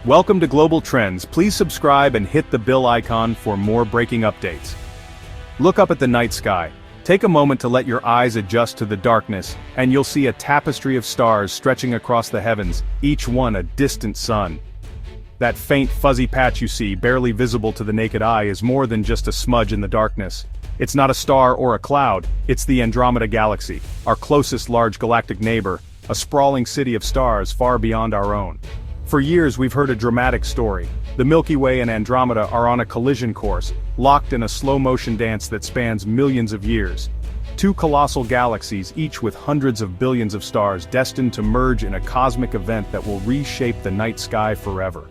Welcome to Global Trends. Please subscribe and hit the bell icon for more breaking updates. Look up at the night sky. Take a moment to let your eyes adjust to the darkness, and you'll see a tapestry of stars stretching across the heavens, each one a distant sun. That faint fuzzy patch you see, barely visible to the naked eye, is more than just a smudge in the darkness. It's not a star or a cloud, it's the Andromeda Galaxy, our closest large galactic neighbor, a sprawling city of stars far beyond our own. For years we've heard a dramatic story. The Milky Way and Andromeda are on a collision course, locked in a slow-motion dance that spans millions of years. Two colossal galaxies, each with hundreds of billions of stars, destined to merge in a cosmic event that will reshape the night sky forever.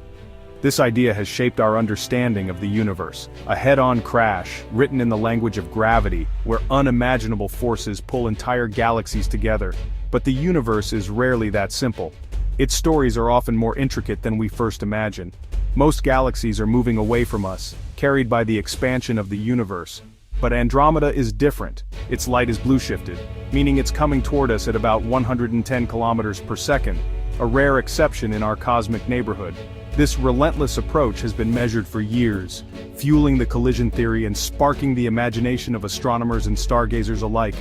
This idea has shaped our understanding of the universe, a head-on crash, written in the language of gravity, where unimaginable forces pull entire galaxies together. But the universe is rarely that simple. Its stories are often more intricate than we first imagined. Most galaxies are moving away from us, carried by the expansion of the universe. But Andromeda is different. Its light is blue-shifted, meaning it's coming toward us at about 110 kilometers per second, a rare exception in our cosmic neighborhood. This relentless approach has been measured for years, fueling the collision theory and sparking the imagination of astronomers and stargazers alike.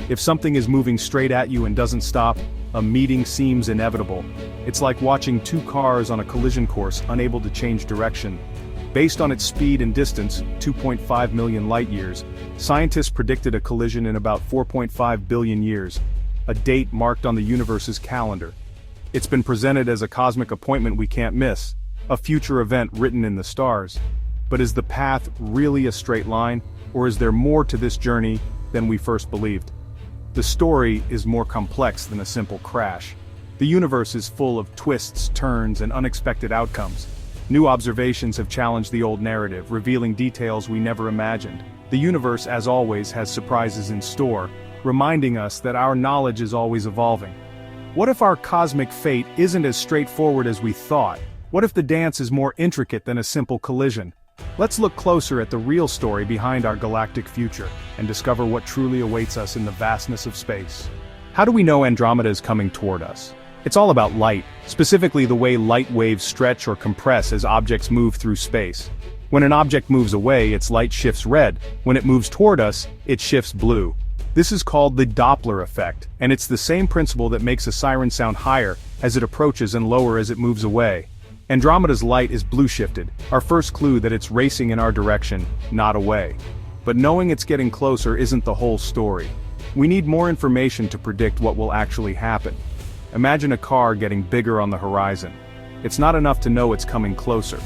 If something is moving straight at you and doesn't stop, a meeting seems inevitable. It's like watching two cars on a collision course unable to change direction. Based on its speed and distance, 2.5 million light-years, scientists predicted a collision in about 4.5 billion years, a date marked on the universe's calendar. It's been presented as a cosmic appointment we can't miss, a future event written in the stars. But is the path really a straight line, or is there more to this journey than we first believed? The story is more complex than a simple crash. The universe is full of twists, turns, and unexpected outcomes. New observations have challenged the old narrative, revealing details we never imagined. The universe, as always, has surprises in store, reminding us that our knowledge is always evolving. What if our cosmic fate isn't as straightforward as we thought? What if the dance is more intricate than a simple collision? Let's look closer at the real story behind our galactic future, and discover what truly awaits us in the vastness of space. How do we know Andromeda is coming toward us? It's all about light, specifically the way light waves stretch or compress as objects move through space. When an object moves away, its light shifts red. When it moves toward us, it shifts blue. This is called the Doppler effect, and it's the same principle that makes a siren sound higher as it approaches and lower as it moves away. Andromeda's light is blue-shifted, our first clue that it's racing in our direction, not away. But knowing it's getting closer isn't the whole story. We need more information to predict what will actually happen. Imagine a car getting bigger on the horizon. It's not enough to know it's coming closer.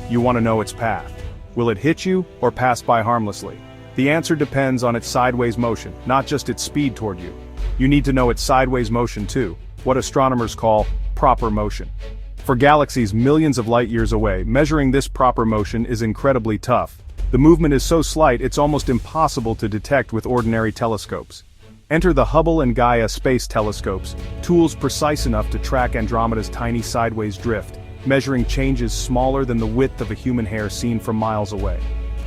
You want to know its path. Will it hit you or pass by harmlessly? The answer depends on its sideways motion, not just its speed toward you. You need to know its sideways motion too, what astronomers call proper motion. For galaxies millions of light-years away, measuring this proper motion is incredibly tough. The movement is so slight it's almost impossible to detect with ordinary telescopes. Enter the Hubble and Gaia space telescopes, tools precise enough to track Andromeda's tiny sideways drift, measuring changes smaller than the width of a human hair seen from miles away.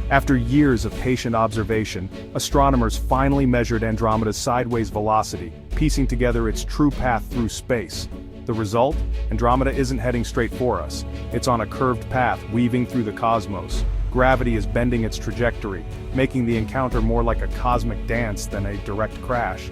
After years of patient observation, astronomers finally measured Andromeda's sideways velocity, piecing together its true path through space. The result? Andromeda isn't heading straight for us. It's on a curved path weaving through the cosmos. Gravity is bending its trajectory, making the encounter more like a cosmic dance than a direct crash.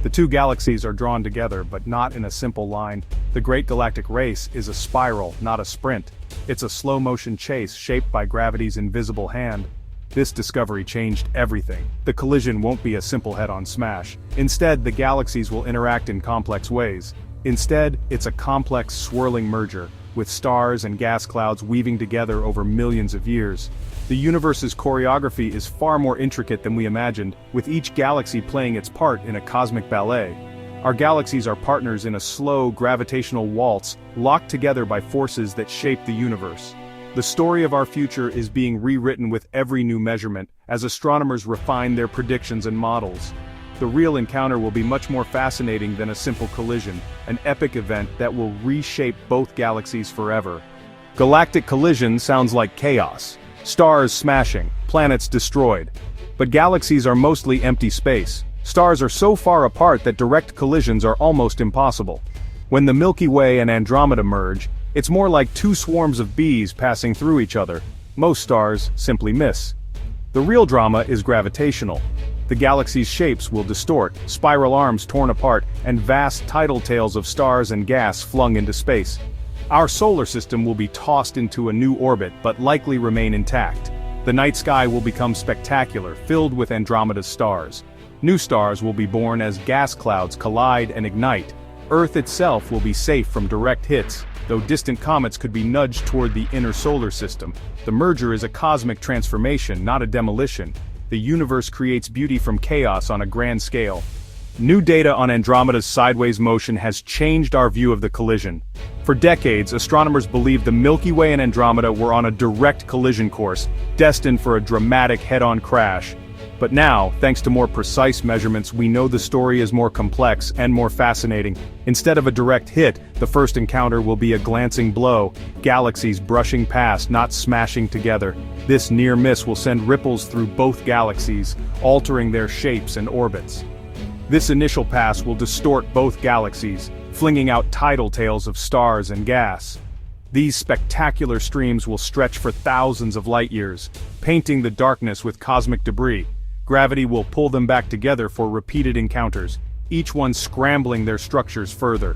The two galaxies are drawn together, but not in a simple line. The Great Galactic Race is a spiral, not a sprint. It's a slow-motion chase shaped by gravity's invisible hand. This discovery changed everything. The collision won't be a simple head-on smash. Instead, the galaxies will interact in complex ways. Instead, it's a complex swirling merger, with stars and gas clouds weaving together over millions of years. The universe's choreography is far more intricate than we imagined, with each galaxy playing its part in a cosmic ballet. Our galaxies are partners in a slow gravitational waltz, locked together by forces that shape the universe. The story of our future is being rewritten with every new measurement, as astronomers refine their predictions and models. The real encounter will be much more fascinating than a simple collision, an epic event that will reshape both galaxies forever. Galactic collision sounds like chaos. Stars smashing, planets destroyed. But galaxies are mostly empty space. Stars are so far apart that direct collisions are almost impossible. When the Milky Way and Andromeda merge, It's more like two swarms of bees passing through each other. Most stars simply miss. The real drama is gravitational. The galaxy's shapes will distort, spiral arms torn apart, and vast tidal tails of stars and gas flung into space. Our solar system will be tossed into a new orbit but likely remain intact. The night sky will become spectacular, filled with Andromeda's stars. New stars will be born as gas clouds collide and ignite. Earth itself will be safe from direct hits, though distant comets could be nudged toward the inner solar system. The merger is a cosmic transformation, not a demolition. The universe creates beauty from chaos on a grand scale. New data on Andromeda's sideways motion has changed our view of the collision. For decades, astronomers believed the Milky Way and Andromeda were on a direct collision course, destined for a dramatic head-on crash. But now, thanks to more precise measurements, we know the story is more complex and more fascinating. Instead of a direct hit, the first encounter will be a glancing blow, galaxies brushing past, not smashing together. This near miss will send ripples through both galaxies, altering their shapes and orbits. This initial pass will distort both galaxies, flinging out tidal tails of stars and gas. These spectacular streams will stretch for thousands of light-years, painting the darkness with cosmic debris. Gravity will pull them back together for repeated encounters, each one scrambling their structures further.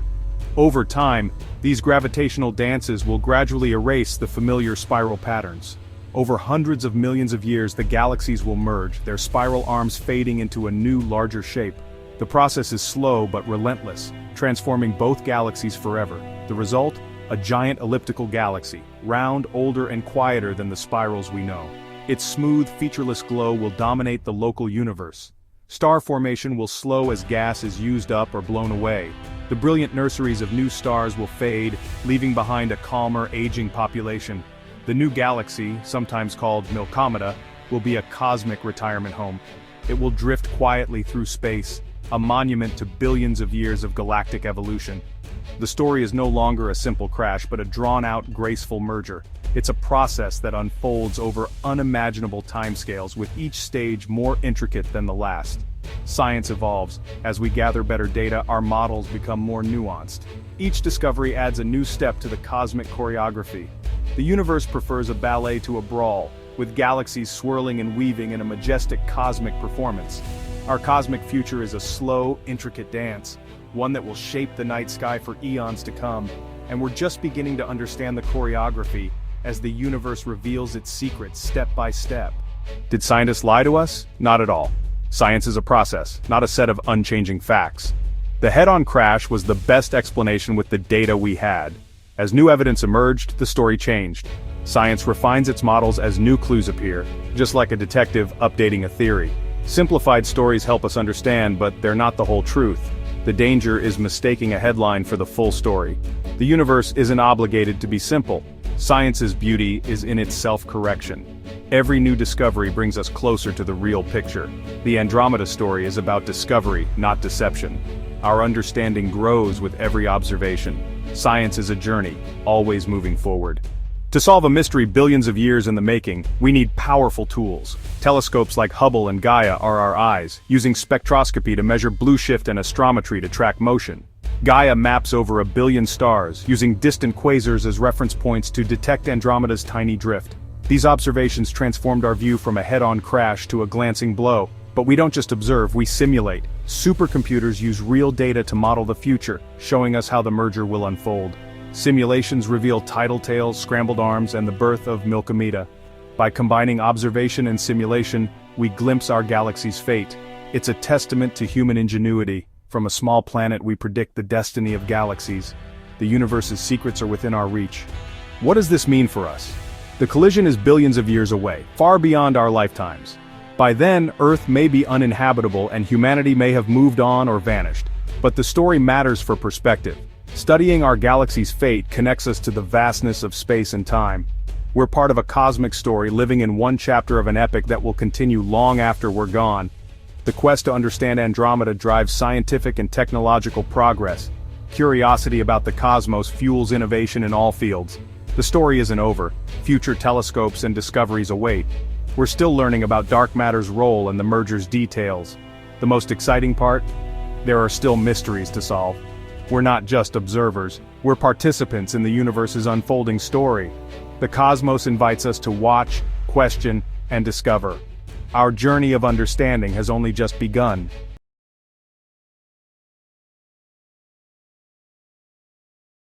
Over time, these gravitational dances will gradually erase the familiar spiral patterns. Over hundreds of millions of years, the galaxies will merge, their spiral arms fading into a new, larger shape. The process is slow but relentless, transforming both galaxies forever. The result? A giant elliptical galaxy, round, older, and quieter than the spirals we know. Its smooth, featureless glow will dominate the local universe. Star formation will slow as gas is used up or blown away. The brilliant nurseries of new stars will fade, leaving behind a calmer, aging population. The new galaxy, sometimes called Milkomeda, will be a cosmic retirement home. It will drift quietly through space, a monument to billions of years of galactic evolution. The story is no longer a simple crash but a drawn-out, graceful merger. It's a process that unfolds over unimaginable timescales, with each stage more intricate than the last. Science evolves. As we gather better data, our models become more nuanced. Each discovery adds a new step to the cosmic choreography. The universe prefers a ballet to a brawl, with galaxies swirling and weaving in a majestic cosmic performance. Our cosmic future is a slow, intricate dance, one that will shape the night sky for eons to come, and we're just beginning to understand the choreography as the universe reveals its secrets step by step. Did scientists lie to us? Not at all. Science is a process, not a set of unchanging facts. The head-on crash was the best explanation with the data we had. As new evidence emerged, the story changed. Science refines its models as new clues appear, just like a detective updating a theory. Simplified stories help us understand, but they're not the whole truth. The danger is mistaking a headline for the full story. The universe isn't obligated to be simple. Science's beauty is in its self-correction. Every new discovery brings us closer to the real picture. The Andromeda story is about discovery, not deception. Our understanding grows with every observation. Science is a journey, always moving forward. To solve a mystery billions of years in the making, we need powerful tools. Telescopes like Hubble and Gaia are our eyes, using spectroscopy to measure blue shift and astrometry to track motion. Gaia maps over 1 billion stars, using distant quasars as reference points to detect Andromeda's tiny drift. These observations transformed our view from a head-on crash to a glancing blow. But we don't just observe, we simulate. Supercomputers use real data to model the future, showing us how the merger will unfold. Simulations reveal tidal tails, scrambled arms, and the birth of Milkomeda. By combining observation and simulation, we glimpse our galaxy's fate. It's a testament to human ingenuity. From a small planet, we predict the destiny of galaxies. The universe's secrets are within our reach. What does this mean for us? The collision is billions of years away, far beyond our lifetimes. By then, Earth may be uninhabitable and humanity may have moved on or vanished. But the story matters for perspective. Studying our galaxy's fate connects us to the vastness of space and time. We're part of a cosmic story living in one chapter of an epic that will continue long after we're gone. The quest to understand Andromeda drives scientific and technological progress. Curiosity about the cosmos fuels innovation in all fields. The story isn't over. Future telescopes and discoveries await. We're still learning about dark matter's role and the merger's details. The most exciting part? There are still mysteries to solve. We're not just observers, we're participants in the universe's unfolding story. The cosmos invites us to watch, question, and discover. Our journey of understanding has only just begun.